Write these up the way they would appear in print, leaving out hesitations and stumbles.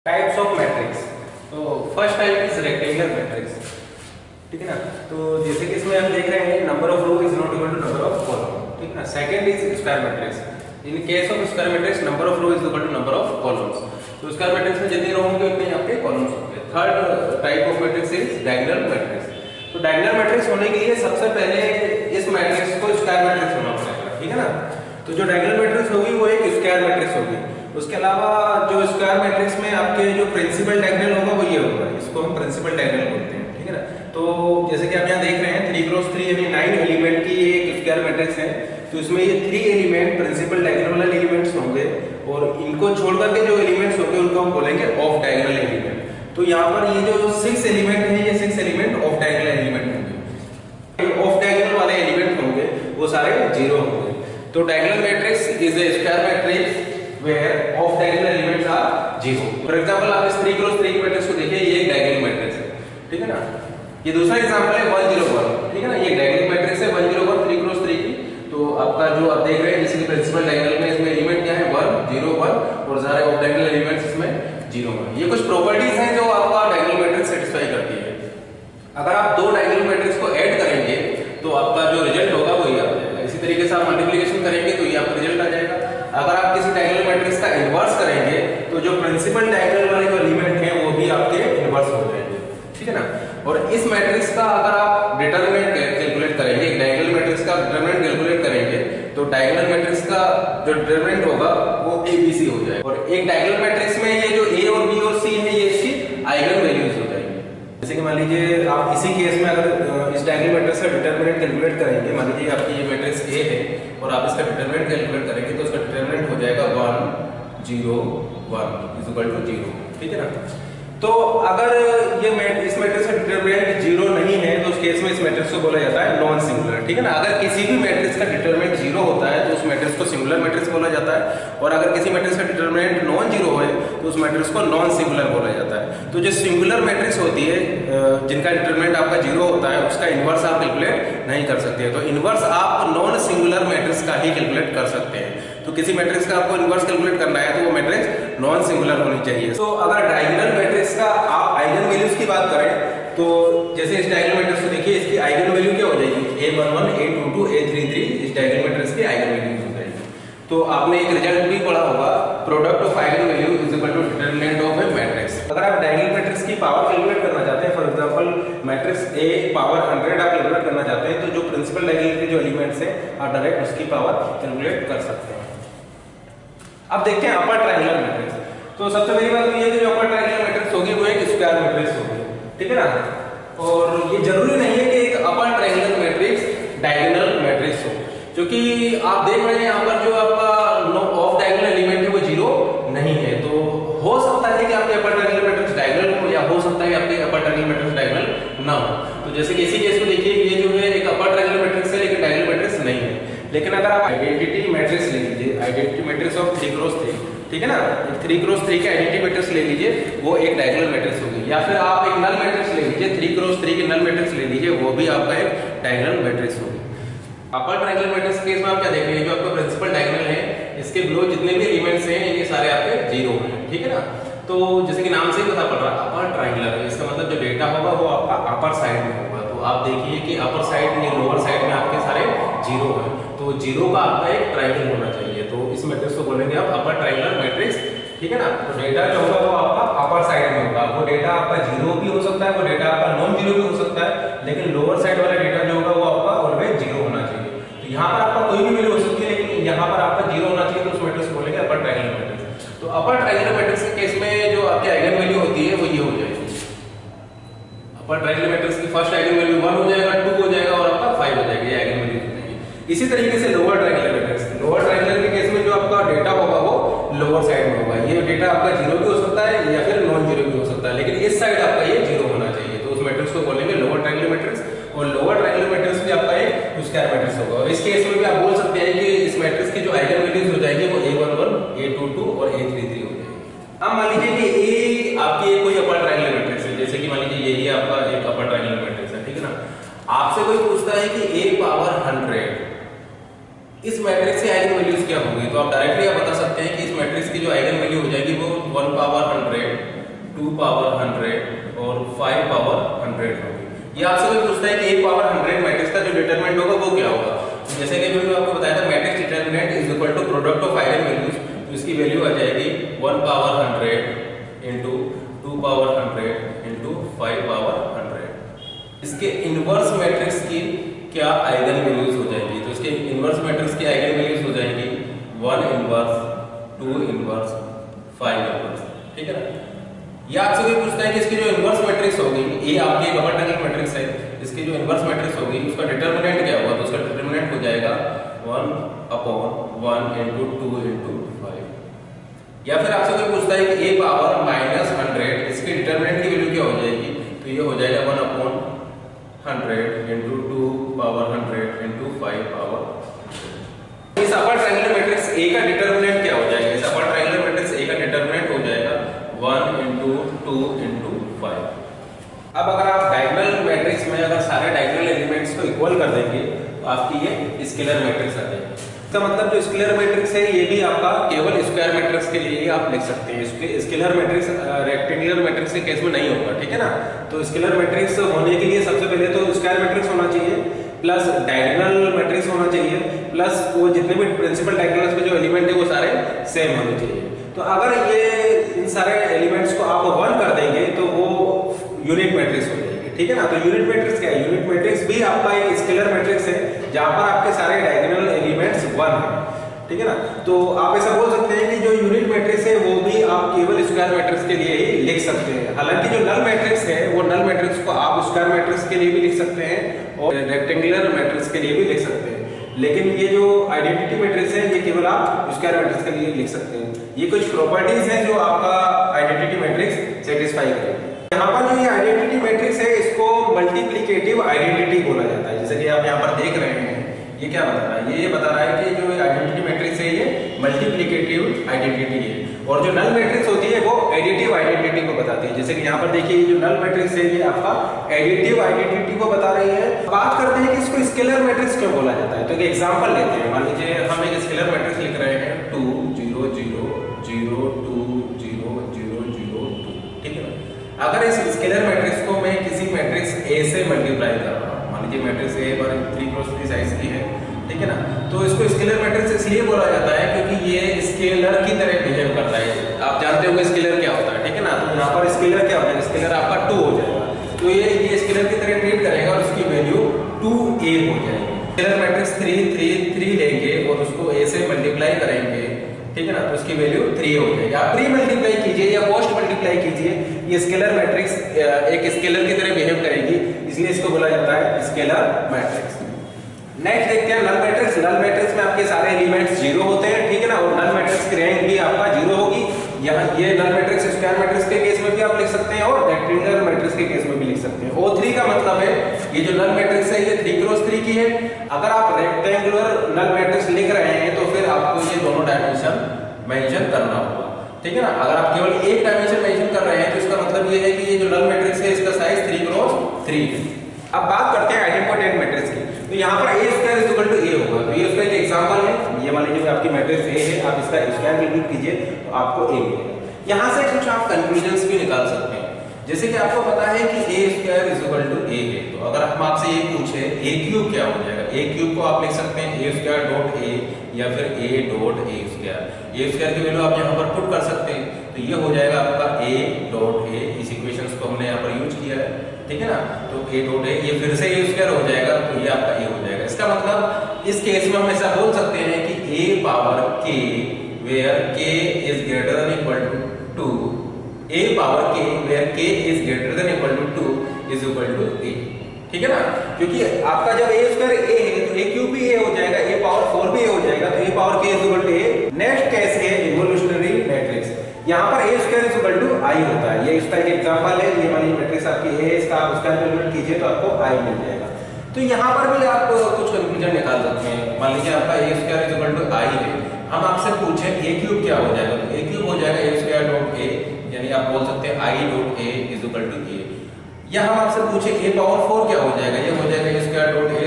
Types of matrix. तो first type is rectangular matrix, ठीक है ना। तो जैसे कि इसमें हम देख रहे हैं number of row is not equal to number of column, ठीक है ना। Second is square matrix. In case of square matrix number of row is equal to number of columns. तो स्क्वायर मैट्रिक्स में जितने रो होंगे उतने आपके columns होंगे। Third type of matrix is diagonal matrix. तो डायगोनल मैट्रिक्स होने के लिए सबसे पहले इस मैट्रिक्स को स्क्वायर मैट्रिक्स होना पड़ेगा, ठीक है ना। तो जो डायगोनल मैट्रिक्स होगी वो एक स्क्वायर मैट्रिक्स होगी। उसके अलावा जो स्क्वायर मैट्रिक्स में आपके जो प्रिंसिपल डायगोनल होगा वो ये होगा, इसको हम प्रिंसिपल डायगोनल बोलते हैं, ठीक है ना। तो जैसे कि आप यहाँ देख रहे हैं 3 क्रॉस 3 यानी 9 एलिमेंट की ये एक स्क्वायर मैट्रिक्स है। तो इसमें ये 3 एलिमेंट प्रिंसिपल डायगोनल वाले एलिमेंट्स होंगे और इनको छोड़ करके जो एलिमेंट्स होंगे उनको हम बोलेंगे ऑफ डायगोनल एलिमेंट। तो यहाँ पर ये जो 6 एलिमेंट है ये 6 एलिमेंट ऑफ डायगोनल एलिमेंट होंगे। ऑफ डायगोनल वाले एलिमेंट होंगे वो सारे 0 होंगे। तो diagonal matrix is a square matrix where off diagonal elements are 0। For example आप इस 3 क्रॉस 3 की मैट्रिक्स को देखिए, ये एक डायगोनल मैट्रिक्स है, ठीक है ना। ये दूसरा एग्जांपल है 1 0 1, ठीक है ना। ये डायगोनल मैट्रिक्स है 1 0 1 3 क्रॉस 3 की। तो आपका जो आप देख रहे हैं जैसे कि प्रिंसिपल डायगोनल में इसमें एलिमेंट क्या है 1 0 1 और सारे ऑफ डायगोनल एलिमेंट्स इसमें 0 है। ये कुछ प्रॉपर्टीज हैं जो आपका डायगोनल मैट्रिक्स सेटिस्फाई करती है। अगर आप दो डायगोनल मैट्रिक्स को ऐड करेंगे तो आपका जो रिजल्ट होगा वो ये आ जाएगा। इसी तरीके से आप मल्टीप्लिकेशन करेंगे तो ये आपका रिजल्ट आ जाएगा। अगर आप किसी डायगोनल मैट्रिक्स का इन्वर्स करेंगे तो जो प्रिंसिपल डायगोनल वाले जो एलिमेंट हैं वो भी आपके इन्वर्स हो जाएंगे, ठीक है ना। और इस मैट्रिक्स का अगर आप डिटरमिनेंट कैलकुलेट करेंगे, एक डायगोनल मैट्रिक्स का डिटरमिनेंट कैलकुलेट करेंगे तो डायगोनल मैट्रिक्स का जो डिटरमिनेंट होगा वो ABC हो जाएगा। और एक डायगोनल मैट्रिक्स में ये जो A और B और C है ये इसकी आइगन वैल्यूज हो जाएंगी। जैसे कि मान लीजिए आप इसी केस में अगर इस डायगोनल मैट्रिक्स का डिटरमिनेंट कैलकुलेट करेंगे, मान लीजिए आपकी ये मैट्रिक्स A है और आप इसका डिटरमिनेंट कैलकुलेट करेंगे तो उसका डिटरमिनेंट हो जाएगा 1 0 1 इज इक्वल टू 0, ठीक है ना। तो अगर ये इस मैट्रिक्स का डिटरमिनेंट 0 नहीं है तो उस केस में इस मैट्रिक्स को बोला जाता है नॉन सिंगुलर, ठीक है ना। अगर किसी भी मैट्रिक्स का डिटरमिनेंट 0 होता है तो उस मैट्रिक्स को सिंगुलर मैट्रिक्स बोला जाता है, और अगर किसी मैट्रिक्स का डिटरमिनेंट नॉन 0 है तो उस मैट्रिक्स को नॉन सिंगुलर बोला जाता है। तो जो सिंगुलर मैट्रिक्स होती है जिनका डिटरमिनेंट आपका 0 होता है उसका इनवर्स आप कैलकुलेट नहीं कर सकते। तो इनवर्स आप नॉन सिंगुलर मैट्रिक्स का ही कैलकुलेट कर सकते हैं। तो किसी मैट्रिक्स का आपको इनवर्स कैलकुलेट करना है तो वो मैट्रिक्स नॉन सिंगुलर होनी चाहिए। तो अगर डायगोनल मैट्रिक्स का आप आइगन वैल्यूज की बात करें तो जैसे इस डायगोनल मैट्रिक्स को देखिए, इसकी आइगन वैल्यू क्या हो जाएगी A11 A22 A33 इस डायगोनल मैट्रिक्स की आइगन वैल्यूज हो जाएगी। तो आपने एक रिजल्ट भी पढ़ा होगा, product of eigenvalue is equal to determinant of a matrix. अगर आप डायगोनल मैट्रिक्स की पावर कैलकुलेट करना चाहते हैं, for example matrix A power 100 आप कैलकुलेट करना चाहते हैं, तो जो प्रिंसिपल डायगोनल के जो एलिमेंट्स हैं आप डायरेक्ट उसकी पावर कैलकुलेट कर सकते हैं। अब देखते हैं अपर ट्रायंगुलर मैट्रिक्स। तो सबसे पहली बात ये है कि जो अपर ट्रायंगुलर मैट्रिक्स होगी वो एक स्क्वायर मैट्रिक्स होगी, ठीक है ना। और ये जरूरी नहीं है कि एक upper triangular matrix diagonal matrix हो, क्योंकि आप देख रहे हैं यहाँ पर जो आपका ऑफ डायगोनल एलिमेंट है वो 0 नहीं है। तो हो सकता है कि आपके अपर ट्रायंगुलर मैट्रिक्स डायगोनल हो या हो सकता है कि आपके अपर ट्रायंगुलर मैट्रिक्स डायगोनल ना हो। तो जैसे कि इसी केस में देखिए ये जो है एक अपर ट्रायंगुलर मैट्रिक्स है लेकिन डायगोनल मैट्रिक्स नहीं है। लेकिन अगर आप आइडेंटिटी मैट्रिक्स ले लीजिए, आइडेंटिटी मैट्रिक्स ऑफ 3 क्रॉस 3, ठीक है ना, 3 क्रॉस 3 की आइडेंटिटी मैट्रिक्स ले लीजिए, वो एक डायगोनल मैट्रिक्स होगी। या फिर आप एक नल मैट्रिक्स ले लीजिए, 3 क्रॉस 3 की नल मैट्रिक्स ले लीजिए, वो भी आपका एक डायगोनल मैट्रिक्स होगी। अपर ट्रायंगुलर मैट्रिक्स केस में आप क्या देख रहे हैं, जो आपका प्रिंसिपल डायगोनल है इसके बिलो जितने भी एलिमेंट्स हैं ये सारे आपके 0 हैं, ठीक है ना। तो जैसे कि नाम से ही पता पड़ रहा है अपर ट्रायंगुलर है, इसका मतलब जो डेटा होगा वो आपका अपर साइड में होगा। तो आप देखिए कि अपर साइड या लोअर साइड में आपके सारे 0 हैं, तो 0 का आपका एक ट्रायंगल होना चाहिए। तो इस मैट्रिक्स को बोलेंगे आप अपर ट्रायंगुलर मैट्रिक्स, ठीक है ना। तो डेटा जो होगा वो आपका अपर साइड में होगा। वो डेटा आपका 0 भी हो सकता है, वो डेटा आपका नॉन 0 भी हो सकता है, लेकिन लोअर साइड वाला डेटा जो होगा वो आपका ऑलवेज 0 होना चाहिए। तो यहाँ पर आपका कोई भी वैल्यू हो सकती है लेकिन यहाँ पर आपका 0 होना चाहिए, तो उस मैट्रिक्स को बोलेंगे अपर ट्रायंगुलर मैट्रिक्स। तो अपर ट्रायंगुलर मैट्रिक्स के केस में जो आपकी आइगन वैल्यू होती है वो ये हो जाएगी। अपर ट्रायंगुलर मैट्रिक्स की फर्स्ट आइगन वैल्यू 1 हो जाएगा, 2 हो जाएगा और आपका 5 हो जाएगा, ये आइगन वैल्यू हो जाएगी। इसी तरीके से lower triangular matrix, lower triangular के केस में जो आपका डेटा होगा वो लोअर साइड में होगा। ये डेटा आपका 0 भी हो सकता है या फिर नॉन 0 भी हो सकता है, लेकिन इस साइड आपका ये 0 होना चाहिए। तो उस मैट्रिक्स को बोलेंगे लोअर ट्रायंगुलर मैट्रिक्स। और लोअर ट्रायंगुलर मैट्रिक्स भी आपका एक स्क्वायर मैट्रिक्स होगा। और इस केस में भी आप बोल सकते हैं कि इस मैट्रिक्स की जो आइगन वैल्यूज हो जाएगी वो A11 A22 और A33 हो जाएगी। अब मान लीजिए कि A आपकी कोई अपर ट्रायंगुलर मैट्रिक्स है, जैसे कि मान लीजिए ये आपका एक अपर ट्रायंगुलर मैट्रिक्स है, ठीक है ना। आपसे कोई पूछता है कि A पावर 100 इस मैट्रिक्स की आइगन वैल्यूज क्या होंगी, तो आप डायरेक्टली आप बता सकते हैं कि इस मैट्रिक्स की जो आइगन वैल्यू हो जाएगी वो 1 पावर 100 2 पावर 100 और 5 पावर 100 होगी। ये आपसे कोई पूछता है कि a पावर 100 मैट्रिक्स का जो डिटरमिनेंट होगा वो क्या होगा। जैसे कि मैंने आपको बताया था matrix determinant is equal to product of eigenvalues, तो इसकी वैल्यू आ जाएगी 1 power 100 into 2 power 100 into 5 power 100। इसके इनवर्स मैट्रिक्स की क्या आइगन वैल्यूज हो जाएगी, तो इसके इनवर्स मैट्रिक्स की आइगन वैल्यूज हो जाएगी 1 इनवर्स, 2 इनवर्स, 5 इनवर्स, ठीक है ना। या आपसे कोई पूछता है कि इसकी जो इनवर्स मैट्रिक्स होगी, ये आपकी डबल ट्रायंगल मैट्रिक्स है, इसकी जो इनवर्स मैट्रिक्स होगी उसका डिटरमिनेंट क्या होगा, तो उसका डिटरमिनेंट हो जाएगा 1/1 इंटू 2 इंटू 5। या फिर आपसे कोई पूछता है कि a पावर -100 इसके डिटरमिनेंट की वैल्यू क्या हो जाएगी, तो ये हो जाएगा 1/100 इंटू 2 पावर 100 इंटू 5 पावर। इस अपर ट्रायंगुलर मैट्रिक्स A का डिटरमिनेंट क्या हो जाएगा, इस अपर ट्रायंगुलर मैट्रिक्स A का डिटरमिनेंट हो जाएगा 1 इंटू 2 इंटू 5। अब अगर आप डायगोनल मैट्रिक्स में अगर सारे डायगोनल एलिमेंट्स को इक्वल कर देंगे तो आपकी ये स्केलर मैट्रिक्स आ जाएगी। इसका मतलब जो स्केलर मैट्रिक्स है ये भी आपका केवल स्क्वायर मैट्रिक्स के लिए ही आप लिख सकते हैं, इसके स्केलर मैट्रिक्स रेक्टेंगुलर मैट्रिक्स के केस में नहीं होगा, ठीक है ना। तो स्केलर मैट्रिक्स होने के लिए सबसे पहले तो स्क्वायर मैट्रिक्स होना चाहिए, प्लस डायगोनल मैट्रिक्स होना चाहिए, प्लस वो जितने भी प्रिंसिपल डायगोनल्स के जो एलिमेंट है वो सारे सेम होने चाहिए। तो अगर ये इन सारे एलिमेंट्स को आप 1 कर देंगे तो वो यूनिट मैट्रिक्स हो जाएगी, ठीक है ना। तो यूनिट मैट्रिक्स क्या है, यूनिट मैट्रिक्स भी आपका एक स्केलर मैट्रिक्स है जहां पर आपके सारे डायगोनल एलिमेंट्स 1 है, ठीक है ना। तो आप ऐसा बोल सकते हैं कि जो यूनिट मैट्रिक्स है वो भी आप केवल स्क्वायर मैट्रिक्स के लिए ही लिख सकते हैं। हालांकि जो नल मैट्रिक्स है वो नल मैट्रिक्स को आप स्क्वायर मैट्रिक्स के लिए भी लिख सकते हैं और रेक्टेंगुलर मैट्रिक्स के लिए भी लिख सकते हैं, लेकिन ये जो आइडेंटिटी मैट्रिक्स है ये केवल आप स्क्वायर मैट्रिक्स के लिए लिख सकते हैं। ये कुछ प्रॉपर्टीज हैं जो आपका आइडेंटिटी मैट्रिक्स सेटिस्फाई करेगा। यहाँ पर जो ये आइडेंटिटी मैट्रिक्स है इसको मल्टीप्लिकेटिव आइडेंटिटी बोला जाता है। जैसे कि आप यहाँ पर देख रहे हैं ये क्या बता रहा है, ये बता रहा है कि जो आइडेंटिटी मैट्रिक्स है ये मल्टीप्लिकेटिव आइडेंटिटी है, और जो नल मैट्रिक्स होती है वो एडिटिव आइडेंटिटी को बताती है। जैसे कि यहाँ पर देखिए जो नल मैट्रिक्स है ये आपका एडिटिव आइडेंटिटी को बता रही है। बात करते हैं कि इसको स्केलर मैट्रिक्स क्यों बोला जाता है, तो एक एग्जांपल लेते हैं। मान लीजिए हम एक स्केलर मैट्रिक्स लिख रहे हैं 2 0 0 0 2 0 0 0 2, ठीक है ना। अगर इस स्केलर मैट्रिक्स को मैं किसी मैट्रिक्स A से मल्टीप्लाई कर रहा हूँ, मान लीजिए मैट्रिक्स A 3x3 साइज की है, ठीक है ना, तो इसको स्केलर मैट्रिक्स इसलिए बोला जाता है क्योंकि ये स्केलर की तरह बिहेव करता है। आप जानते होंगे स्केलर क्या होता है, ठीक है ना। तो यहाँ पर स्केलर क्या होता है, स्केलर आपका 2 हो जाएगा, तो ये स्केलर की तरह ट्रीट करेगा और उसकी वैल्यू 2a हो जाएगी। स्केलर मैट्रिक्स 3 3 3 लेंगे और उसको A से मल्टीप्लाई करेंगे, ठीक है ना, तो उसकी वैल्यू 3 हो जाएगी। आप प्री मल्टीप्लाई कीजिए या पोस्ट मल्टीप्लाई कीजिए, ये स्केलर मैट्रिक्स एक स्केलर की तरह बिहेव करेगी, इसलिए इसको बोला जाता है स्केलर मैट्रिक्स। नेक्स्ट देखते हैं नल मैट्रिक्स। नल मैट्रिक्स में आपके सारे एलिमेंट्स 0 होते हैं, ठीक है ना, और नल मैट्रिक्स की रैंक भी आपका 0 होगी। यहाँ ये नल मैट्रिक्स स्क्वायर मैट्रिक्स के केस में भी आप लिख सकते हैं और रेक्टेंगुलर मैट्रिक्स के केस में भी लिख सकते हैं। O3 का मतलब है ये जो नल मैट्रिक्स है ये 3x3 की है। अगर आप रेक्टेंगुलर नल मैट्रिक्स लिख रहे हैं तो फिर आपको ये दोनों डायमेंशन मेंशन करना होगा, ठीक है ना। अगर आप केवल एक डायमेंशन मेंशन कर रहे हैं तो इसका मतलब ये है कि ये जो नल मैट्रिक्स है इसका साइज 3x3 है। अब बात करते हैं आइडेंटिटी मैट्रिक्स की। तो यहाँ पर a² = a होगा, तो ये उसका एक एग्जांपल है। ये मान लीजिए आपकी मैट्रिक्स A है, आप इसका स्क्वायर मल्टीप्लाई कीजिए तो आपको a मिलेगा। यहाँ से कुछ आप कंक्लूजन्स भी निकाल सकते हैं, जैसे कि आपको पता है कि a² = a है, तो अगर हम आपसे ये पूछे a³ क्या हो जाएगा, a³ को आप लिख सकते हैं a².a या फिर a.a²। a² की वैल्यू आप यहाँ पर पुट कर सकते हैं, तो ये हो जाएगा आपका a.a। इस इक्वेशंस को हमने यहाँ पर यूज किया है, ठीक है ना। तो a.a ये फिर से a² हो जाएगा, तो ये आपका a हो जाएगा। इसका मतलब इस केस में हम ऐसा बोल सकते हैं कि a power k where k is greater than equal to 2, a power k where k is greater than equal to 2 is equal to a, ठीक है ना। क्योंकि आपका जब a² a है तो a³ भी a हो जाएगा, a पावर 4 भी a हो जाएगा, तो a power k is equal to a। Next case है इवोल्यूशनरी मैट्रिक्स। यहाँ पर a² = i होता है, ये इसका एक एग्जांपल है। ये वाली मैट्रिक्स आपकी a है, इसका आप उसका इक्विवेलेंट कीजिए तो आपको i मिल जाएगा। तो यहाँ पर भी आप कुछ कंक्लूजन निकाल सकते हैं। मान लीजिए आपका a² = i है, हम आपसे पूछें a³ क्या हो जाएगा, तो a³ हो जाएगा a².a, यानी आप बोल सकते हैं i.a = a। या हम आपसे पूछे a पावर 4 क्या हो जाएगा, ये हो जाएगा a².a² =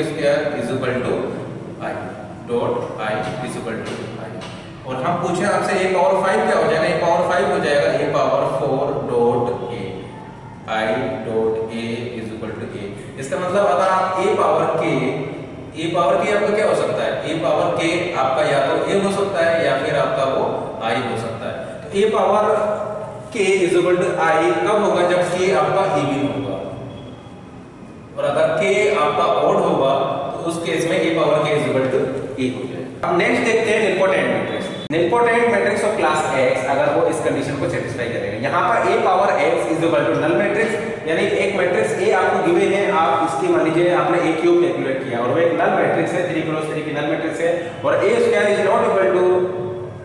i। और हम पूछे आपसे a पावर 5 क्या हो जाएगा, a पावर 5 हो जाएगा a पावर 4.a। इसका मतलब अगर आप ए पावर के आपका क्या हो सकता है, ए पावर के आपका या तो ए हो सकता है या फिर आपका वो आई हो सकता है। तो ए पावर के इज इक्वल टू आई कब होगा, जब के आपका इवन होगा, और अगर के आपका ऑड होगा तो उस केस में ए पावर के इज इक्वल टू ए हो जाएगा। अब नेक्स्ट देखते हैं nilpotent matrix. Nilpotent matrix of class x अगर वो इस कंडीशन को सेटिस्फाई करेगा, यहाँ पर a power x is equal to null matrix, यानी एक मैट्रिक्स A आपको गिवन है, आप इसकी मान लीजिए आपने a क्यूब कैलकुलेट किया और वो एक नल मैट्रिक्स है, 3 क्रॉस 3 की नल मैट्रिक्स है, और a square is not equal to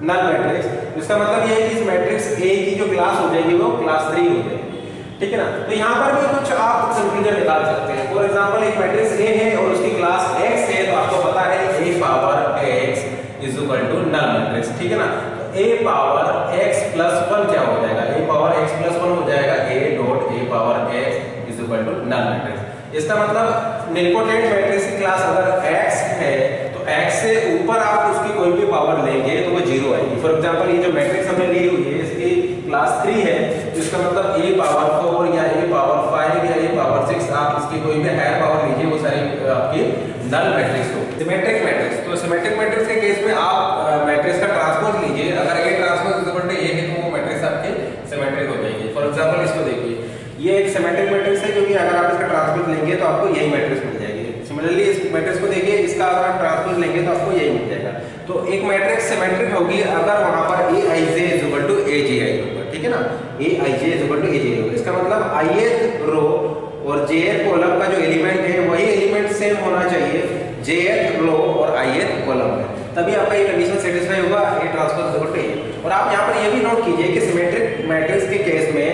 null matrix. इसका मतलब ये है कि इस मैट्रिक्स A की जो क्लास हो जाएगी वो क्लास 3 हो जाएगी, ठीक है ना। तो यहाँ पर भी कुछ आप कंक्लूजन निकाल सकते हैं। फॉर एग्जांपल एक मैट्रिक्स A है और उसकी क्लास x है, तो आपको पता है a power x is equal to null matrix, ठीक है ना। तो a पावर x प्लस 1 क्या हो जाएगा, a पावर x प्लस 1 हो जाएगा a dot a power x is equal to null matrix. इसका मतलब निलपोटेंट मैट्रिक्स की क्लास अगर x है तो x से ऊपर आप उसकी कोई भी पावर लेंगे तो वो 0 आएगी। फॉर एग्जांपल ये जो मैट्रिक्स हमने ली हुई है इसकी क्लास 3 है, तो इसका मतलब a पावर 4 या a पावर 5 या a पावर 6 आप इसकी कोई भी हायर पावर लीजिए, वो सारी आपकी नल मैट्रिक्स हो। सिमेट्रिक मैट्रिक्स, तो सिमेट्रिक मैट्रिक्स के केस में आप मैट्रिक्स का ट्रांसपोज लीजिए, अगर A transpose is equal to A है तो वो मैट्रिक्स आपके सिमेट्रिक हो जाएगी। फॉर एग्जांपल इसको देखिए, ये एक सिमेट्रिक मैट्रिक्स है क्योंकि अगर आप इसका ट्रांसपोज लेंगे तो आपको यही मैट्रिक्स मिल जाएगी। सिमिलरली इस मैट्रिक्स को देखिए, इसका अगर आप ट्रांसपोज लेंगे तो आपको यही मिल जाएगा। तो एक मैट्रिक्स सिमेट्रिक होगी अगर वहां पर Aij is equal to Aj होगा, ठीक है ना, Aij is equal to Aj होगा। इसका मतलब ith रो और jth कॉलम का जो एलिमेंट है वही एलिमेंट सेम होना चाहिए jth रो और ith कॉलम में, तभी आपका ये कंडीशन सेटिस्फाई होगा A transpose is equal to A। और आप यहाँ पर ये भी नोट कीजिए कि सिमेट्रिक मैट्रिक्स के केस में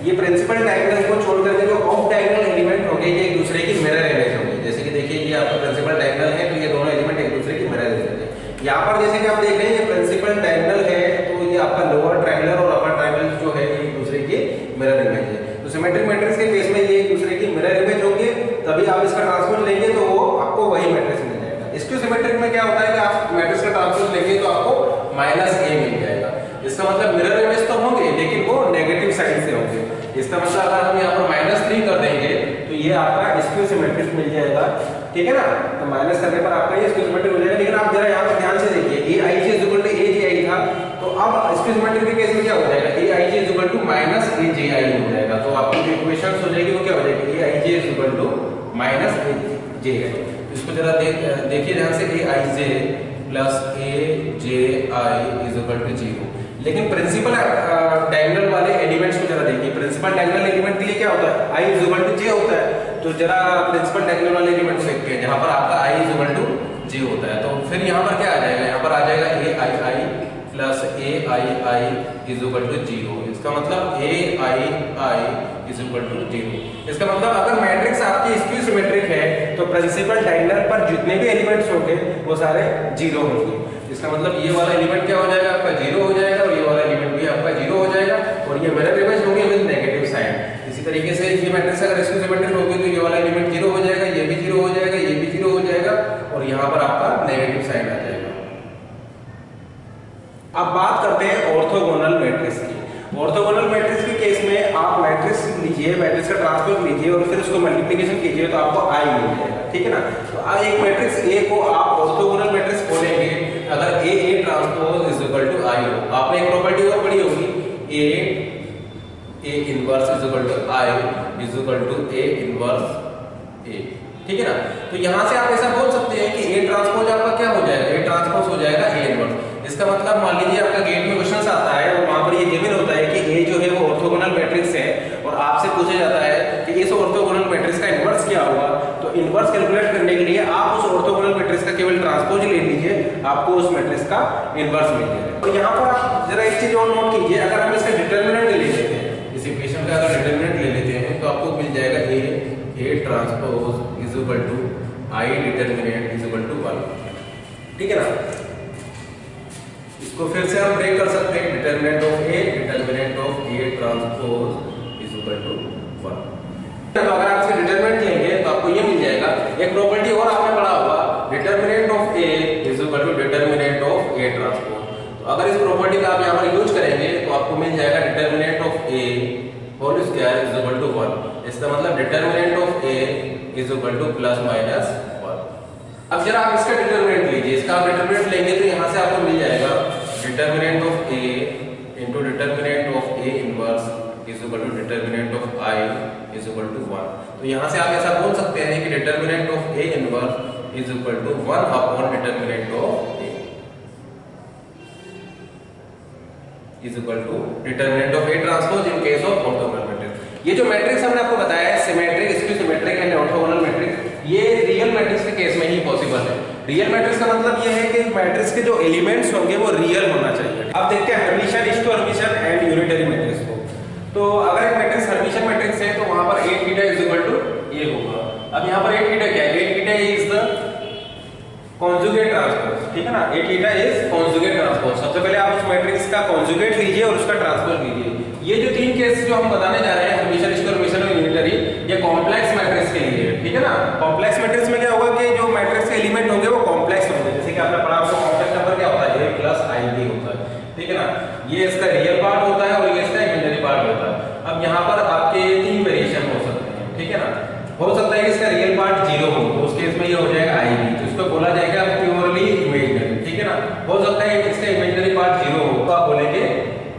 ये प्रिंसिपल डायगोनल को छोड़ करके जो ऑफ डायगोनल एलिमेंट होंगे ये एक दूसरे की मिरर इमेज होंगे। जैसे कि देखिए ये आपका प्रिंसिपल डायगोनल है तो ये दोनों एलिमेंट एक दूसरे की मिरर इमेज है। यहाँ पर जैसे कि आप देख रहे हैं ये प्रिंसिपल डायगोनल है तो ये आपका लोअर ट्रायंगुलर और अपर ट्रायंगुलर जो है ये एक दूसरे की मिरर इमेज है। तो सिमेट्रिक मैट्रिक्स के केस में ये एक दूसरे की मिरर इमेज होंगे, तभी आप इसका ट्रांसपोज लेंगे तो वो आपको वही मैट्रिक्स मिल जाएगा। स्क्यू सिमेट्रिक में क्या होता है कि आप मैट्रिक्स का ट्रांसपोज लेंगे तो आपको -a मिल जाएगा। इसका मतलब मिरर इमेज तो होंगे लेकिन वो नेगेटिव साइड से होंगे। इसका मतलब अगर हम यहाँ पर -3 कर देंगे तो ये आपका स्क्यू सिमेट्रिक मिल जाएगा, ठीक है ना। तो माइनस करने पर आपका ये स्क्यू सिमेट्रिक हो जाएगा। लेकिन आप जरा यहाँ पर ध्यान से देखिए Aij is equal to Aj था, तो अब स्क्यू सिमेट्रिक के केस में क्या हो जाएगा, Aij is equal to -Aj हो जाएगा। तो आपकी जो इक्वेशन हो जाएगी वो क्या हो जाएगी, Aij is equal to -Aj। इसको जरा देखिए ध्यान से, Aij plus Aj is equal to 0। लेकिन प्रिंसिपल डायगोनल वाले एलिमेंट्स को जरा देखिए। प्रिंसिपल डायगोनल एलिमेंट के लिए क्या होता है, i is equal to j होता है। तो जरा प्रिंसिपल डायगोनल वाले एलिमेंट्स देखते हैं जहां पर आपका i is equal to j होता है। तो फिर यहां पर क्या आ जाएगा, यहां पर आ जाएगा ai plus ai is equal to 0। इसका मतलब ai इज इक्वल टू 0। इसका मतलब अगर मैट्रिक्स आपकी स्क्यू सिमेट्रिक है तो प्रिंसिपल डायगोनल पर जितने भी एलिमेंट्स होंगे वो सारे 0 होंगे। इसका मतलब ये वाला एलिमेंट क्या हो जाएगा, आपका 0 हो जाएगा, और ये वाला एलिमेंट भी आपका 0 हो जाएगा, और ये मिरर इमेज होंगे विद नेगेटिव साइन। इसी तरीके से ये मैट्रिक्स अगर स्क्यू सिमेट्रिक होगी तो ये वाला एलिमेंट 0 हो जाएगा, ये भी 0 हो जाएगा, ये भी 0 हो जाएगा, और यहाँ पर आपका नेगेटिव साइन आ जाएगा। अब बात करते हैं ऑर्थोगोनल मैट्रिक्स की। ऑर्थोगोनल मैट्रिक्स के केस में आप मैट्रिक्स लीजिए, मैट्रिक्स का ट्रांसपोज लीजिए और फिर उसको मल्टीप्लिकेशन कीजिए तो आपको i मिल जाएगा, ठीक है ना। तो एक मैट्रिक्स A को आप ऑर्थोगोनल मैट्रिक्स बोलेंगे अगर A transpose is equal to i हो। आपने एक प्रॉपर्टी और पढ़ी होगी, A inverse is equal to i is equal to A inverse A, ठीक है ना। तो यहाँ से आप ऐसा बोल सकते हैं कि A ट्रांसपोज आपका क्या हो जाएगा, A ट्रांसपोज हो जाएगा A इनवर्स। इसका मतलब मान लीजिए आपका गेट में क्वेश्चन आता है और वहां पर ये गिवन होता है कि A जो है वो ऑर्थोगोनल मैट्रिक्स है और आपसे पूछा जाता है कि इस ऑर्थोगोनल मैट्रिक्स का इनवर्स क्या होगा। तो इनवर्स कैलकुलेट करने के लिए आप उस ऑर्थोगोनल मैट्रिक्स का केवल ट्रांसपोज ले लीजिए, आपको उस मैट्रिक्स का इनवर्स मिल जाएगा। तो यहाँ पर आप जरा एक चीज और नोट कीजिए, अगर हम इसका डिटरमिनेंट ले लेते हैं, इस इक्वेशन का अगर डिटरमिनेंट ले लेते हैं तो आपको मिल जाएगा A transpose is equal to I determinant is equal to 1, ठीक है ना। इसको फिर से हम ब्रेक कर सकते हैं, determinant of A transpose is equal to 1। तो अगर आप इसका डिटरमिनेंट लेंगे तो आपको ये मिल जाएगा। एक प्रॉपर्टी और आपने पढ़ा होगा, determinant of A is equal to determinant of A transpose. तो अगर इस प्रॉपर्टी का आप यहाँ पर यूज करेंगे तो आपको मिल जाएगा determinant of A whole square is equal to 1। इसका मतलब determinant of A is equal to plus minus 1। अब जरा आप इसका डिटरमिनेंट लीजिए, इसका आप डिटरमिनेंट लेंगे तो यहाँ से आपको मिल जाएगा determinant of A into determinant of A inverse is equal to determinant of I is equal to 1। तो यहाँ से आप ऐसा बोल सकते हैं कि determinant of A inverse is equal to 1 upon determinant of A is equal to determinant of A transpose in case of orthogonal matrix. ये जो मैट्रिक्स हमने आपको बताया है symmetric, skew symmetric and orthogonal matrix, ये रियल मैट्रिक्स के case में ही पॉसिबल है। रियल मैट्रिक्स का मतलब ये है कि मैट्रिक्स के जो एलिमेंट्स होंगे वो रियल होना चाहिए। अब देखते हैं Hermitian, skew Hermitian and unitary matrix को। तो अगर एक मैट्रिक्स हर्मिशियन मैट्रिक्स है तो वहां पर 8 थीटा इज इक्वल टू ये होगा। अब यहाँ पर 8 थीटा क्या है? 8 theta is the conjugate transpose, ठीक है ना। 8 थीटा इज कॉन्जुगेट ट्रांसपोज। सबसे पहले आप उस मैट्रिक्स का कॉन्जुगेट लीजिए और उसका ट्रांसपोज लीजिए। ये जो तीन केस जो हम बताने जा रहे हैं हर्मिशियन, स्क्यू हर्मिशियन और यूनिटरी, ये कॉम्प्लेक्स मैट्रिक्स के लिए, ठीक है ना। कॉम्प्लेक्स मैट्रिक्स में क्या होगा कि जो मैट्रिक्स के एलिमेंट होंगे वो कॉम्प्लेक्स होंगे। जैसे कि आपने पढ़ा होगा कॉम्प्लेक्स नंबर क्या होता है? a प्लस ib होता है, ठीक है ना। ये इसका रियल पार्ट होता है और ये इसका इमेजिनरी पार्ट होता है। अब यहाँ पर आपके तीन वेरिएशन हो सकते हैं, ठीक है ना। हो सकता है कि इसका रियल पार्ट 0 हो, तो उस केस में ये हो जाएगा ib, तो इसको बोला जाएगा प्योरली इमेजिनरी, ठीक है ना। हो सकता है कि इसका इमेजिनरी पार्ट 0 हो तो आप बोलेंगे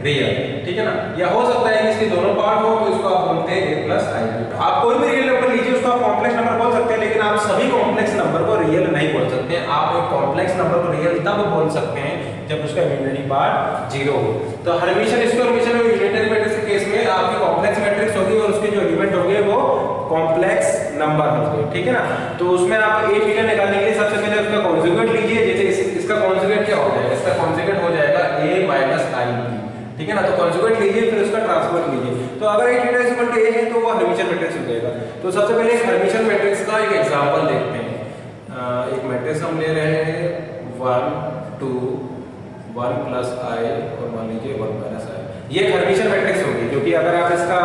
रियल, ठीक है ना। या हो सकता है कि इसके दोनों पार्ट हो तो इसको आप बोलते हैं a प्लस ib। आप कोई भी रियल नंबर लीजिए उसको आप कॉम्प्लेक्स नंबर बोल सकते हैं, लेकिन आप सभी कॉम्प्लेक्स नंबर को रियल नहीं बोल सकते। आप एक कॉम्प्लेक्स नंबर को रियल तब बोल सकते हैं जब उसका इमेजिनरी पार्ट 0 हो। तो हर्मिशियन, स्क्यू हर्मिशियन और यूनिटरी मैट्रिक्स के केस में आपकी कॉम्प्लेक्स मैट्रिक्स होगी और उसके जो एलिमेंट होंगे वो कॉम्प्लेक्स नंबर होंगे, ठीक है ना। तो उसमें आप a थीटा निकालने के लिए सबसे पहले उसका कॉन्जुगेट लीजिए। जैसे इसका कॉन्जुगेट क्या हो जाएगा? इसका कॉन्जुगेट हो जाएगा a माइनस ib, ठीक है ना। तो कॉन्जुगेट लीजिए फिर उसका ट्रांसपोज लीजिए। तो अगर a theta is equal to a है तो वो हर्मिशियन मैट्रिक्स हो जाएगा। तो सबसे पहले एक हर्मिशियन मैट्रिक्स का एक एग्जांपल देखते हैं। एक मैट्रिक्स हम ले रहे हैं 1 2 1 प्लस i और मान लीजिए 1 माइनस i। ये हर्मिशियन मैट्रिक्स होगी, क्योंकि अगर आप इसका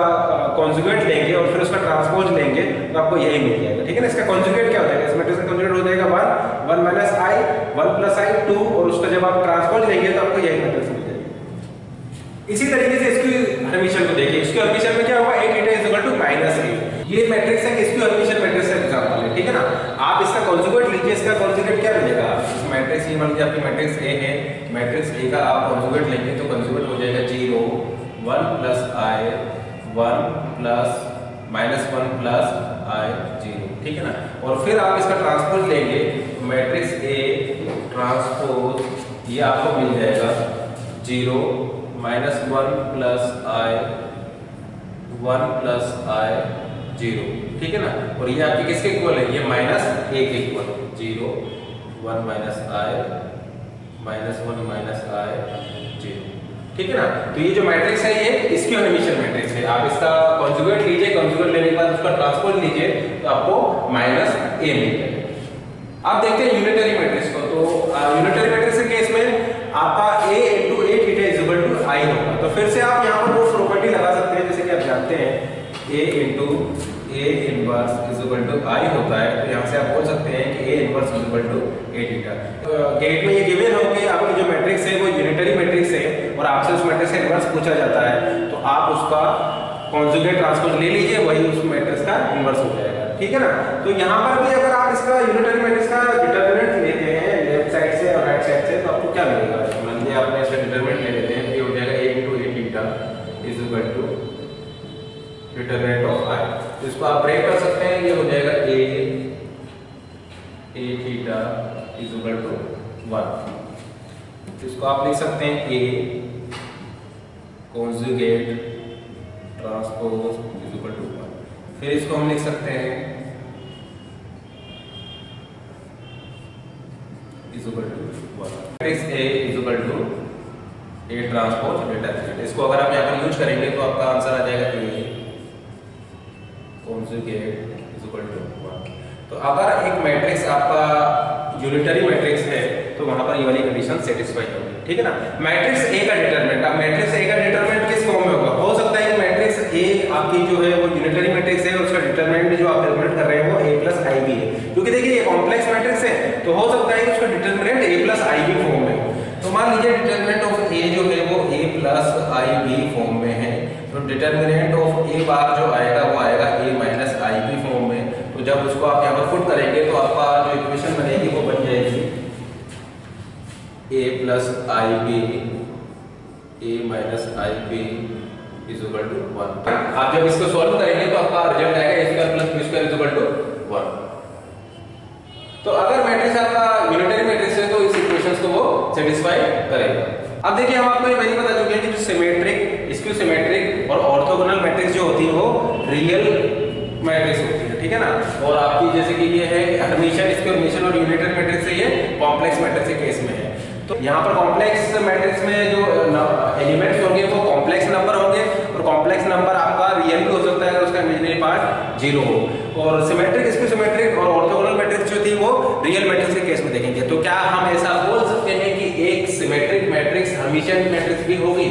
कॉन्जुगेट लेंगे और फिर उसका ट्रांसपोज लेंगे तो आपको यही मिल जाएगा, ठीक है ना। इसका कॉन्जुगेट क्या हो जाएगा? इस मैट्रिक्स का कॉन्जुगेट हो जाएगा 1 1 माइनस i 1 प्लस i 2, और उसका जब आप ट्रांसपोज लेंगे तो आपको यही मैट्रिक्स मिल जाएगी। इसी तरीके से स्क्यू हर्मिशियन को देखिए। स्क्यू हर्मिशियन में क्या होगा? a theta is equal to minus a। ये मैट्रिक्स है स्क्यू हर्मिशियन मैट्रिक्स का एग्जांपल है, ठीक है ना। आप इसका कॉन्जुगेट लीजिए, इसका कॉन्जुगेट क्या मिलेगा? इस मैट्रिक्स ये मान लीजिए आपकी मैट्रिक्स a है, मैट्रिक्स a का आप कॉन्जुगेट लेंगे तो कॉन्जुगेट हो जाएगा 0 1 plus i 1 plus minus 1 plus i 0, ठीक है ना। और फिर आप इसका ट्रांसपोज लेंगे मैट्रिक्स a ट्रांसपोज, ये आपको मिल जाएगा 0 minus 1 plus i 1 plus i 0, ठीक है ना। और ये आपके किसके इक्वल है? ये माइनस 1 के equal, 0 1 minus i minus 1 minus i 0, ठीक है ना। तो ये जो मैट्रिक्स है ये स्क्यू हर्मिशियन मैट्रिक्स है। आप इसका कॉन्जुगेट लीजिए, कॉन्जुगेट लेने के बाद उसका ट्रांसपोज लीजिए तो आपको माइनस a मिल जाएगा। अब देखते हैं यूनिटरी मैट्रिक्स को। तो यूनिटरी मैट्रिक्स के केस में आपका a into a theta is equal to i होगा। तो फिर से आप यहाँ पर वो प्रॉपर्टी लगा सकते हैं, जैसे कि आप जानते हैं a into a inverse is equal to i होता है। तो यहाँ से आप बोल सकते हैं कि a inverse is equal to a theta. गेट में ये गिवन हो कि आपकी जो मैट्रिक्स है वो यूनिटरी मैट्रिक्स है और आपसे उस मैट्रिक्स का इनवर्स पूछा जाता है, तो आप उसका कॉन्जुगेट ट्रांसपोज ले लीजिए, वही उस मैट्रिक्स का इनवर्स हो जाएगा, ठीक है ना। तो यहाँ पर भी अगर आप इसका यूनिटरी मैट्रिक्स का डिटरमिनेंट लेते हैं लेफ्ट साइड से और राइट साइड से, तो आपको क्या मिलेगा? मान लीजिए आपने इसका डिटरमिनेंट ले लेते हैं, ये हो जाएगा a into a theta is equal to determinant of i। तो इसको आप ब्रेक कर सकते हैं, ये हो जाएगा a theta is equal to 1। इसको आप लिख सकते हैं a conjugate transpose is equal to 1। फिर इसको हम लिख सकते हैं is equal to 1। Matrix a is equal to a transpose determinant. इसको अगर आप यहाँ पर यूज करेंगे तो आपका आंसर आ जाएगा a conjugate is equal to 1। तो अगर एक मैट्रिक्स आपका यूनिटरी मैट्रिक्स है तो वहां पर ये वाली कंडीशन सेटिस्फाई होगी, ठीक है ना। मैट्रिक्स ए का डिटरमिनेंट, अब मैट्रिक्स ए का डिटरमिनेंट किस फॉर्म में होगा? हो सकता है कि मैट्रिक्स ए आपकी जो है वो यूनिटरी मैट्रिक्स है और उसका डिटरमिनेंट जो आप कैलकुलेट कर रहे हैं वो a प्लस ib है, क्योंकि देखिए ये कॉम्प्लेक्स मैट्रिक्स है तो हो सकता है कि उसका determinant a plus ib form में हो। तो मान लीजिए डिटरमिनेंट ऑफ a जो है वो a प्लस ib फॉर्म में है, तो तो डिटर्मिनेंट ऑफ ए बार जो आएगा वो आएगा ए माइनस आई बी फॉर्म में। तो जब उसको आप यहाँ पर पुट करेंगे तो आपका जो इक्वेशन बनेगी वो बन जाएगी A plus I B A minus I B is equal to 1। आप जब इसको सॉल्व करेंगे तो आपका रिजल्ट आएगा A square plus B square is equal to 1। तो अगर मैट्रिक्स आपका यूनिटरी मैट्रिक्स है तो इस इक्वेशंस को वो सेटिस्फाई करेगा। अब देखिए हम आपको ये पहले बता चुके हैं कि जो सिमेट्रिक, स्क्यू सिमेट्रिक और ऑर्थोगोनल मैट्रिक्स जो होती है वो रियल मैट्रिक्स होती है, ठीक है ना। और आपकी जैसे कि ये है हर्मिशियन, स्क्यू हर्मिशियन और यूनिटरी मैट्रिक्स है, ये कॉम्प्लेक्स मैट्रिक्स के केस में है। तो यहाँ पर कॉम्प्लेक्स मैट्रिक्स में जो एलिमेंट्स होंगे वो कॉम्प्लेक्स नंबर होंगे और कॉम्प्लेक्स नंबर आपका रियल भी हो सकता है अगर उसका इमेजिनरी पार्ट 0 हो। और सिमेट्रिक, स्क्यू सिमेट्रिक और ऑर्थोगोनल मैट्रिक्स जो थी वो रियल मैट्रिक्स के केस में देखेंगे। तो क्या हम ऐसा बोल सकते हैं कि एक सिमेट्रिक मैट्रिक्स हर्मिशियन मैट्रिक्स भी होगी?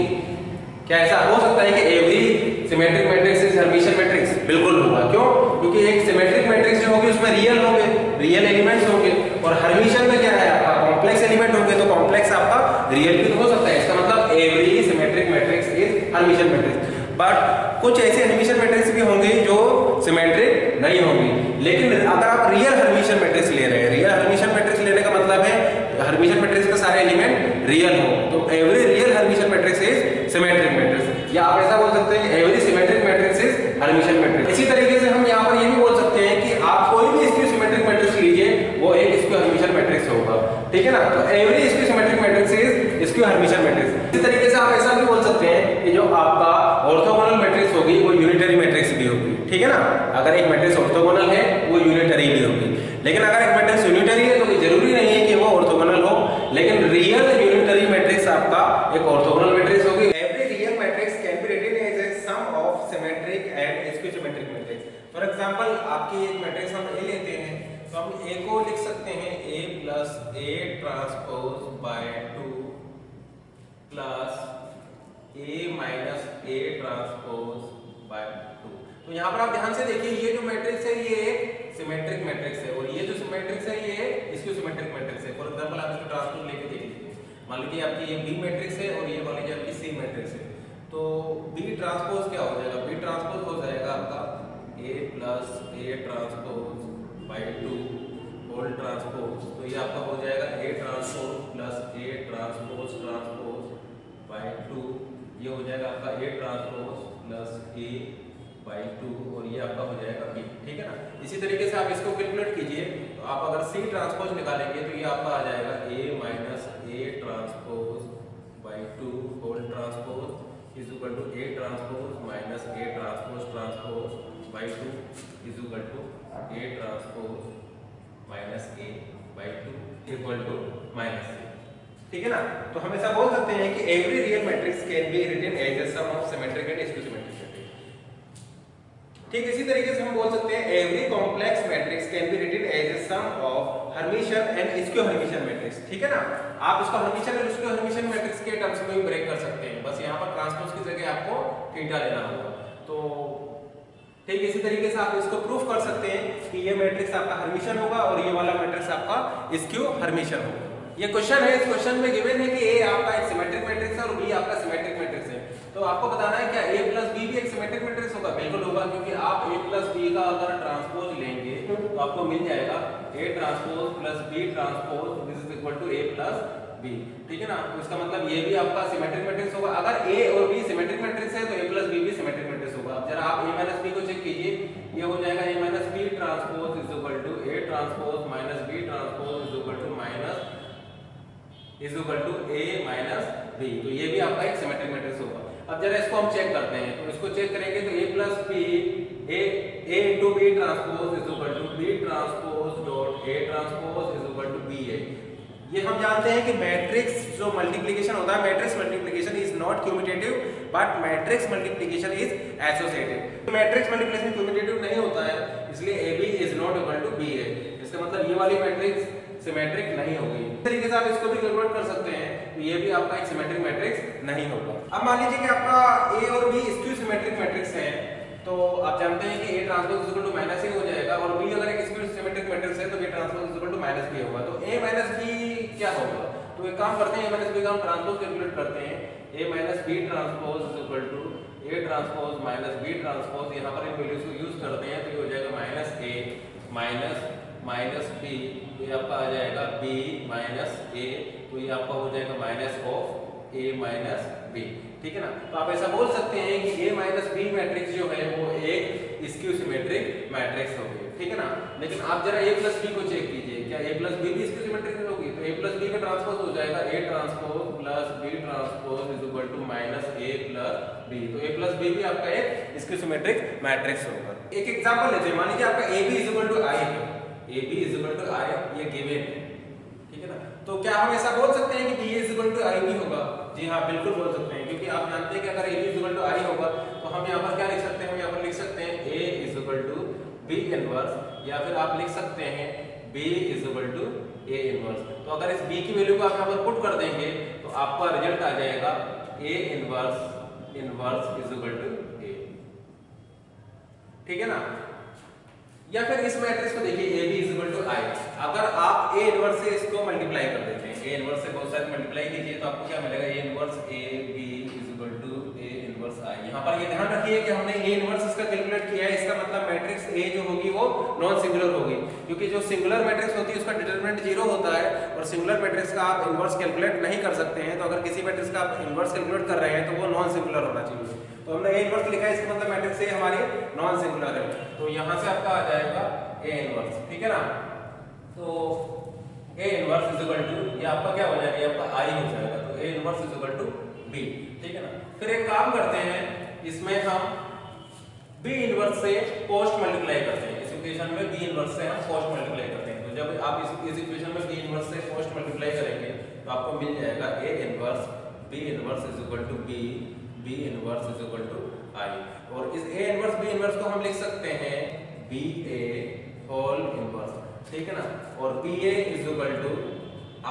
क्या ऐसा हो सकता है कि every symmetric matrix is Hermitian matrix? बिल्कुल होगा। क्यों? क्योंकि एक सिमेट्रिक मैट्रिक्स जो होगी उसमें रियल होंगे, रियल एलिमेंट्स होंगे, और हर्मिशियन में क्या है आपका कॉम्प्लेक्स एलिमेंट होंगे, तो कॉम्प्लेक्स आपका रियल भी हो सकता है। इसका मतलब every symmetric matrix is Hermitian matrix. But कुछ ऐसे हर्मिशियन मैट्रिक्स भी होंगे जो सिमेट्रिक नहीं होंगी। लेकिन अगर आप रियल हर्मिशियन मैट्रिक्स ले रहे हैं, रियल हर्मिशियन मैट्रिक्स लेने का मतलब है हर्मिशियन मैट्रिक्स के सारे एलिमेंट रियल हो, तो every real Hermitian matrix is symmetric matrix. या आप ऐसा बोल सकते हैं every symmetric matrix is Hermitian matrix. इसी तरीके से हम यहाँ पर ये भी बोल सकते हैं कि आप कोई भी स्क्यू सिमेट्रिक मैट्रिक्स लीजिए वो एक स्क्यू हर्मिशियन मैट्रिक्स होगा, ठीक है ना। तो every skew symmetric matrix is skew Hermitian matrix. इस तरीके से आप ऐसा भी बोल सकते हैं कि जो आपका ऑर्थोगोनल मैट्रिक्स होगी वो यूनिटरी मैट्रिक्स भी होगी, ठीक है ना। अगर एक मैट्रिक्स ऑर्थोगोनल है वो यूनिटरी भी होगी। लेकिन अगर एक मैट्रिक्स यूनिटरी है तो ये जरूरी नहीं है कि वो ऑर्थोगोनल हो, लेकिन रियल यूनिटरी मैट्रिक्स आपका एक ऑर्थोगोनल मैट्रिक्स होगी। Every real matrix can be written as a sum of symmetric and skew symmetric matrix. For example आपकी एक मैट्रिक्स हम ए लेते हैं तो हम ए को लिख सकते हैं a plus A transpose by 2 plus a minus A transpose by 2। तो यहाँ पर आप ध्यान से देखिए ये जो मैट्रिक्स है ये एक सिमेट्रिक मैट्रिक्स है और ये जो मैट्रिक्स है ये स्क्यू सिमेट्रिक मैट्रिक्स है। फॉर एग्जांपल आप इसको ट्रांसपोज लेके देख लीजिए, मान लीजिए आपकी ये बी मैट्रिक्स है और ये मान लीजिए आपकी सी मैट्रिक्स है। तो बी ट्रांसपोज क्या हो जाएगा? बी ट्रांसपोज हो जाएगा आपका a plus A transpose by 2 whole transpose. तो ये आपका हो जाएगा a transpose plus A transpose transpose by 2। ये हो जाएगा आपका a transpose plus A by 2 और ये आपका हो जाएगा b, ठीक है ना। इसी तरीके से आप इसको कैलकुलेट कीजिए तो आप अगर c ट्रांसपोज निकालेंगे तो ये आपका आ जाएगा a minus A transpose by 2 whole transpose is equal to a transpose minus A transpose transpose by 2 is equal to a transpose minus A by 2 equal to minus A, ठीक है ना। तो हम ऐसा बोल सकते हैं कि every real matrix can be written as a sum of symmetric and skew symmetric. ठीक इसी तरीके से हम बोल सकते हैं every complex matrix can be written as a sum of Hermitian and skew Hermitian matrix, ठीक है ना। आप इसको हर्मिशियन और स्क्यू हर्मिशियन मैट्रिक्स के टर्म्स में भी ब्रेक कर सकते हैं, बस यहाँ पर ट्रांसपोज की जगह आपको थीटा लेना होगा। तो ठीक इसी तरीके से आप इसको प्रूफ कर सकते हैं कि ये मैट्रिक्स आपका हर्मिशियन होगा और ये वाला मैट्रिक्स आपका स्क्यू हर्मिशियन होगा। ये क्वेश्चन है, इस क्वेश्चन में गिवन है कि ए आपका एक सिमेट्रिक मैट्रिक्स है और बी आपका सिमेट्रिक मैट्रिक्स है। तो आपको बताना है क्या a प्लस बी भी एक सिमेट्रिक मैट्रिक्स होगा? बिल्कुल होगा, क्योंकि आप a प्लस बी का अगर ट्रांसपोज लेंगे तो आपको मिल जाएगा a transpose plus b transpose this is equal to a plus b, ठीक है ना। तो इसका मतलब ये भी आपका सिमेट्रिक मैट्रिक्स होगा। अगर a और b सिमेट्रिक मैट्रिक्स है तो a प्लस b भी सिमेट्रिक मैट्रिक्स होगा। अब जरा आप a माइनस b को चेक कीजिए, ये हो जाएगा a minus b transpose is equal to a transpose minus b transpose is equal to minus is equal to a minus b। तो ये भी आपका एक सिमेट्रिक मैट्रिक्स होगा। अब जरा इसको हम चेक करते हैं, तो इसको चेक करेंगे तो a plus b a into b transpose is equal to b transpose dot a transpose is equal to b है। ये हम जानते हैं कि मैट्रिक्स जो मल्टीप्लिकेशन होता है, matrix multiplication is not commutative but matrix multiplication is associative. Matrix multiplication commutative नहीं होता है, इसलिए ab is not equal to b है। इसका मतलब ये वाली मैट्रिक्स सिमेट्रिक नहीं होगी। इस तरीके से आप इसको भी कैलकुलेट कर सकते हैं, तो ये भी आपका एक सिमेट्रिक मैट्रिक्स नहीं होगा। अब मान लीजिए कि आपका a और b स्क्यू सिमेट्रिक मैट्रिक्स है, तो आप जानते हैं कि a transpose equal to minus a हो जाएगा और b अगर एक स्क्यू सिमेट्रिक मैट्रिक्स है तो b transpose equal to minus b होगा। तो a माइनस b क्या होगा? तो एक काम करते हैं, a माइनस b का हम ट्रांसपोज कैलकुलेट करते हैं। a minus b transpose equal to A transpose minus B transpose, यहाँ पर इन वैल्यूज को यूज करते हैं तो ये हो जाएगा माइनस ए माइनस बी, तो ये आपका आ जाएगा बी माइनस ए, तो ये आपका हो जाएगा minus of A minus B, ठीक है ना। तो आप ऐसा बोल सकते हैं कि ए माइनस बी मैट्रिक्स जो है वो एक स्क्यू सिमेट्रिक मैट्रिक्स होगी, ठीक है ना। लेकिन आप जरा ए प्लस बी को चेक कीजिए, क्या ए प्लस बी भी स्क्यू सिमेट्रिक होगी? तो ए प्लस बी का ट्रांसपोज हो जाएगा A transpose plus B transpose is equal to minus A plus B, तो ए प्लस बी भी आपका एक स्क्यू सिमेट्रिक मैट्रिक्स होगा। एक एग्जांपल लेते हैं, मान लीजिए आपका A B is equal to I है, A B is equal to I ये गिवन है, ठीक है ना। तो क्या हम ऐसा बोल सकते हैं कि B is equal to I भी होगा? जी हाँ, बिल्कुल बोल सकते हैं, क्योंकि आप जानते हैं कि अगर A B is equal to I होगा तो हम यहाँ पर क्या लिख सकते हैं, हम यहाँ पर लिख सकते हैं A is equal to B inverse, या फिर आप लिख सकते हैं B is equal to A inverse. तो अगर इस बी की वैल्यू को आप यहाँ पर पुट कर देंगे तो आपका रिजल्ट आ जाएगा A inverse is equal to A, ठीक है ना। या फिर इस मैट्रिक्स को देखिए A B is equal to I, अगर आप ए इनवर्स से इसको मल्टीप्लाई कर देते हैं, ए इनवर्स से बहुत सारे मल्टीप्लाई कीजिए तो आपको क्या मिलेगा, A inverse A B is equal to A inverse I. यहाँ पर ये ध्यान रखिए कि हमने ए इनवर्स इसका कैलकुलेट किया है, इसका मतलब मैट्रिक्स ए जो होगी वो नॉन सिंगुलर होगी, क्योंकि जो सिंगुलर मैट्रिक्स होती है उसका डिटरमिनेंट 0 होता है और सिंगुलर मैट्रिक्स का आप इनवर्स कैलकुलेट नहीं कर सकते हैं। तो अगर किसी मैट्रिक्स का आप इनवर्स कैलकुलेट कर रहे हैं तो वो नॉन सिंगुलर होना चाहिए। तो हमने ए इनवर्स लिखा है, इसका मतलब मैट्रिक्स ए हमारी नॉन सिंगुलर है, तो यहाँ से आपका आ जाएगा ए इनवर्स, ठीक है ना। तो A inverse is equal to, ये आपका क्या हो जाएगा, ये आपका आई हो जाएगा, तो A inverse is equal to B, ठीक है ना। फिर एक काम करते हैं, इसमें हम बी इनवर्स से पोस्ट मल्टीप्लाई करते हैं, इस इक्वेशन में बी इनवर्स से हम पोस्ट मल्टीप्लाई करते हैं। तो जब आप इस इक्वेशन में बी इनवर्स से पोस्ट मल्टीप्लाई करेंगे तो आपको मिल जाएगा A inverse B inverse is equal to B inverse is equal to I, और इस ए इनवर्स बी इनवर्स को हम लिख सकते हैं बी ए होल इनवर्स, ठीक है ना। और B A is equal to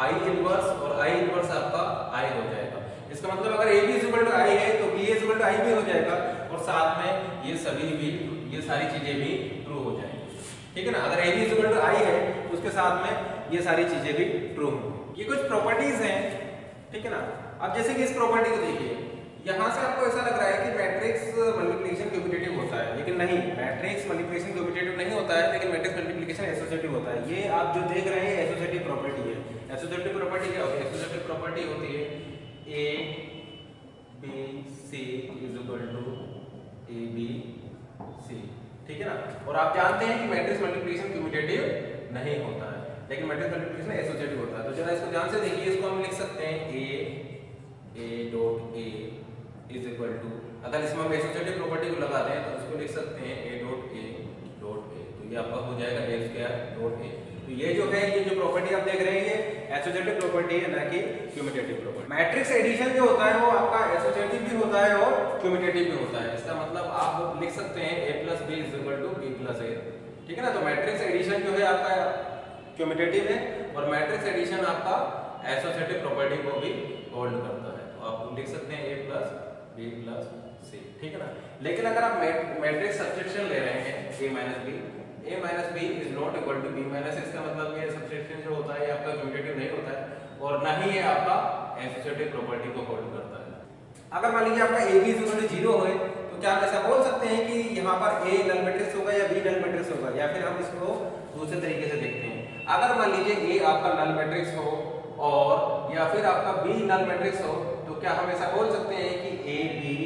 I inverse, और आई इनवर्स आपका आई हो जाएगा। इसका मतलब अगर A B is equal to I है तो B A is equal to I भी हो जाएगा, और साथ में ये सभी भी, ये सारी चीजें भी ट्रू हो जाएंगी, ठीक है ना। अगर A B is equal to I है तो उसके साथ में ये सारी चीजें भी ट्रू होंगी। ये कुछ प्रॉपर्टीज हैं, ठीक है ना। अब जैसे कि इस प्रॉपर्टी को देखिए, यहाँ से आपको ऐसा लग रहा है कि मैट्रिक्स मल्टीप्लिकेशन कम्यूटेटिव होता है, लेकिन नहीं, मैट्रिक्स मल्टीप्लिकेशन कम्यूटेटिव नहीं होता है, लेकिन मैट्रिक्स मल्टीप्लिकेशन एसोसिएटिव होता है। ये आप जो देख रहे हैं एसोसिएटिव प्रॉपर्टी है। एसोसिएटिव प्रॉपर्टी क्या होती है? एसोसिएटिव प्रॉपर्टी होती है A B C is equal to A B C, ठीक है ना। और आप जानते हैं कि मैट्रिक्स मल्टीप्लिकेशन कम्यूटेटिव नहीं होता है, लेकिन मैट्रिक्स मल्टीप्लिकेशन एसोसिएटिव होता है। तो जरा इसको ध्यान से देखिए, इसको हम लिख सकते हैं A dot A is equal to, अगर इसमें हम एसोसिएटिव प्रॉपर्टी को लगाते हैं तो इसको लिख सकते हैं ए डॉट ए, तो ये आपका हो जाएगा ए स्क्वायर डॉट ए। तो ये जो है, ये जो प्रॉपर्टी आप देख रहे हैं ये एसोसिएटिव प्रॉपर्टी है, ना कि क्यूमुलेटिव प्रॉपर्टी। मैट्रिक्स एडिशन जो होता है वो आपका एसोसिएटिव भी होता है और क्यूमुलेटिव भी होता है। इसका मतलब आप लिख सकते हैं A plus B is equal to B plus A, ठीक है ना। तो मैट्रिक्स एडिशन जो है आपका क्यूमुलेटिव है, और मैट्रिक्स एडिशन आपका एसोसिएटिव प्रॉपर्टी को भी होल्ड करता है। तो आप लिख सकते हैं ए प्लस बी प्लस सी, ठीक है ना। लेकिन अगर आप मैट्रिक्स सब्स्टिट्यूशन ले रहे हैं A minus B is not equal to B minus, इसका मतलब ये सब्स्टिट्यूशन जो होता है ये आपका क्यूमुलेटिव नहीं होता है, और ना ही ये आपका एसोसिएटिव प्रॉपर्टी को होल्ड करता है। अगर मान लीजिए आपका A B is equal to 0 है तो क्या आप ऐसा बोल सकते हैं कि यहाँ पर ए नल मैट्रिक्स होगा या बी नल मैट्रिक्स होगा? या फिर हम इसको दूसरे तरीके से देखते हैं, अगर मान लीजिए ए आपका नल मैट्रिक्स हो और या फिर आपका बी नल मैट्रिक्स हो, तो क्या हम ऐसा बोल सकते हैं कि ए बी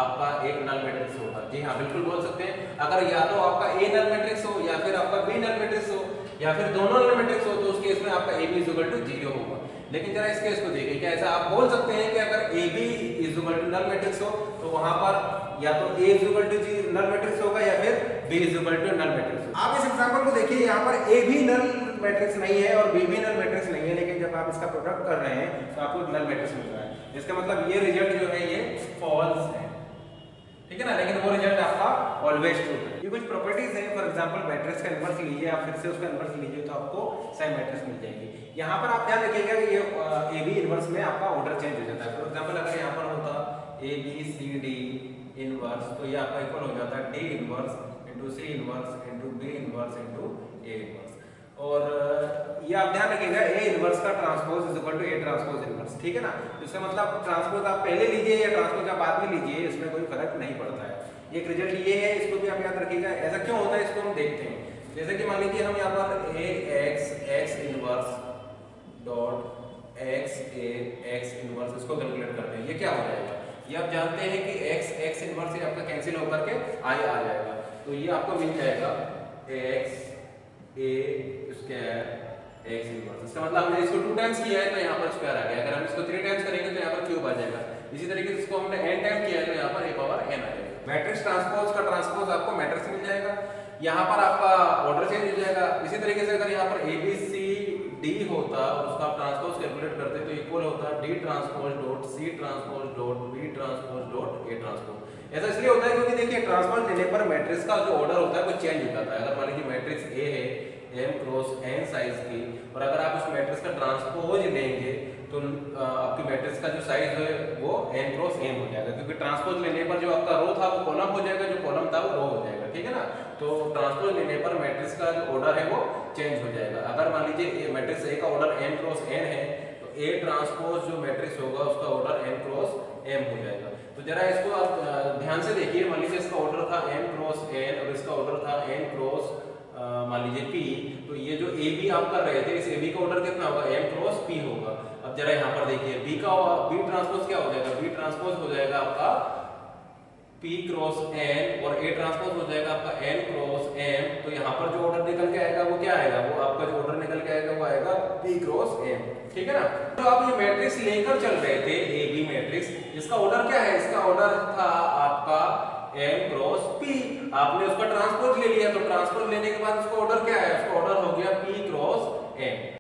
आपका एक नल मैट्रिक्स होगा? जी हाँ, बिल्कुल बोल सकते हैं। अगर या तो आपका ए नल मैट्रिक्स हो या फिर आपका बी नल मैट्रिक्स हो या फिर दोनों नल मैट्रिक्स हो, तो उस केस में आपका A B is equal to 0 होगा। लेकिन जरा इस केस को देखिए, क्या ऐसा आप बोल सकते हैं कि अगर A B is equal to null matrix हो तो वहां पर या तो A is equal to null matrix होगा या फिर B is equal to null matrix. आप इस एग्जांपल को देखिए, यहाँ पर ए भी नल मैट्रिक्स नहीं है और बी भी नल मैट्रिक्स नहीं है, लेकिन जब आप इसका प्रोडक्ट कर रहे हैं तो आपको नल मैट्रिक्स मिल रहा है। इसका मतलब ये रिजल्ट जो है ये फॉल्स है, ठीक है ना। लेकिन वो रिजल्ट आपका ऑलवेज ट्रू है। ये कुछ प्रॉपर्टीज हैं, फॉर एग्जांपल मैट्रिक्स का इन्वर्स लीजिए, आप फिर से उसका इन्वर्स लीजिए तो आपको सेम मैट्रिक्स मिल जाएगी। यहाँ पर आप ध्यान रखिएगा कि ये ए बी इन्वर्स में आपका ऑर्डर चेंज हो जाता है। फॉर एग्जांपल अगर यहाँ पर होता A B C D inverse, तो ये आपका इक्वल हो जाता है D inverse into C inverse into B inverse into A inverse. और ये आप ध्यान रखिएगा ए इनवर्स का transpose is equal to A transpose inverse, ठीक है ना। इसका मतलब ट्रांसपोज आप पहले लीजिए या ट्रांसपोज आप बाद में लीजिए, इसमें कोई फर्क नहीं पड़ता है। एक रिजल्ट ये है, इसको भी आप याद रखिएगा। ऐसा क्यों होता है इसको हम देखते हैं। जैसे कि मान लीजिए हम यहाँ पर A X inverse dot X inverse इसको कैलकुलेट करते हैं, ये क्या हो जाएगा, ये आप जानते हैं कि एक्स इनवर्स से आपका कैंसिल होकर के आई आ जाएगा, तो ये आपको मिल जाएगा एक्स ए स्क्वायर एक्स इनवर्स। इसका मतलब हमने इसको 2 टाइम्स किया है तो यहाँ पर स्क्वायर आ गया, अगर हम इसको 3 टाइम्स करेंगे तो यहाँ पर क्यूब आ जाएगा। इसी तरीके से इसको हमने n टाइम किया है तो यहाँ पर a पावर n आ जाएगा। मैट्रिक्स ट्रांसपोज का ट्रांसपोज आपको मैट्रिक्स मिल जाएगा, यहाँ पर आपका ऑर्डर चेंज हो जाएगा। इसी तरीके से अगर यहाँ पर ए बी सी डी होता और उसका आप ट्रांसपोज कैलकुलेट करते तो इक्वल होता D transpose dot C transpose dot B transpose dot A transpose. ऐसा इसलिए होता है क्योंकि देखिए ट्रांसपोज लेने पर मैट्रिक्स का जो ऑर्डर होता है वो चेंज हो जाता है। अगर मान लीजिए मैट्रिक्स ए है m क्रॉस n साइज की, और अगर आप उस मैट्रिक्स का ट्रांसपोज लेंगे तो आपकी मैट्रिक्स का जो साइज है वो n क्रॉस m हो जाएगा, क्योंकि ट्रांसपोज लेने पर जो आपका रो था वो कॉलम हो जाएगा, जो कॉलम था वो रो हो जाएगा, ठीक है ना। तो ट्रांसपोज लेने पर मैट्रिक्स का जो ऑर्डर है वो चेंज हो जाएगा। अगर मान लीजिए मैट्रिक्स ए का ऑर्डर n क्रॉस n है तो a ट्रांसपोज जो मैट्रिक्स होगा उसका ऑर्डर n क्रॉस m हो जाएगा। तो जरा इसको आप ध्यान से देखिए, मान लीजिए इसका ऑर्डर था m क्रॉस n और इसका ऑर्डर था n क्रॉस मान लीजिए p, तो ये जो ए बी आप कर रहे थे इस ए बी का ऑर्डर कितना होगा m क्रॉस p होगा। अब जरा यहाँ पर देखिए b ट्रांसपोज क्या हो जाएगा, b ट्रांसपोज हो जाएगा आपका p क्रॉस n और a ट्रांसपोज हो जाएगा आपका n क्रॉस m। तो यहाँ पर जो ऑर्डर निकल के आएगा वो क्या आएगा, वो आपका जो ऑर्डर निकल के आएगा वो आएगा p क्रॉस m, ठीक है ना। तो आप ये मैट्रिक्स लेकर चल रहे थे ए बी मैट्रिक्स, इसका ऑर्डर क्या है, इसका ऑर्डर था आपका m क्रॉस p। आपने उसका ट्रांसपोज ले लिया, तो ट्रांसपोज लेने के बाद उसका ऑर्डर क्या है, उसका ऑर्डर हो गया p क्रॉस m।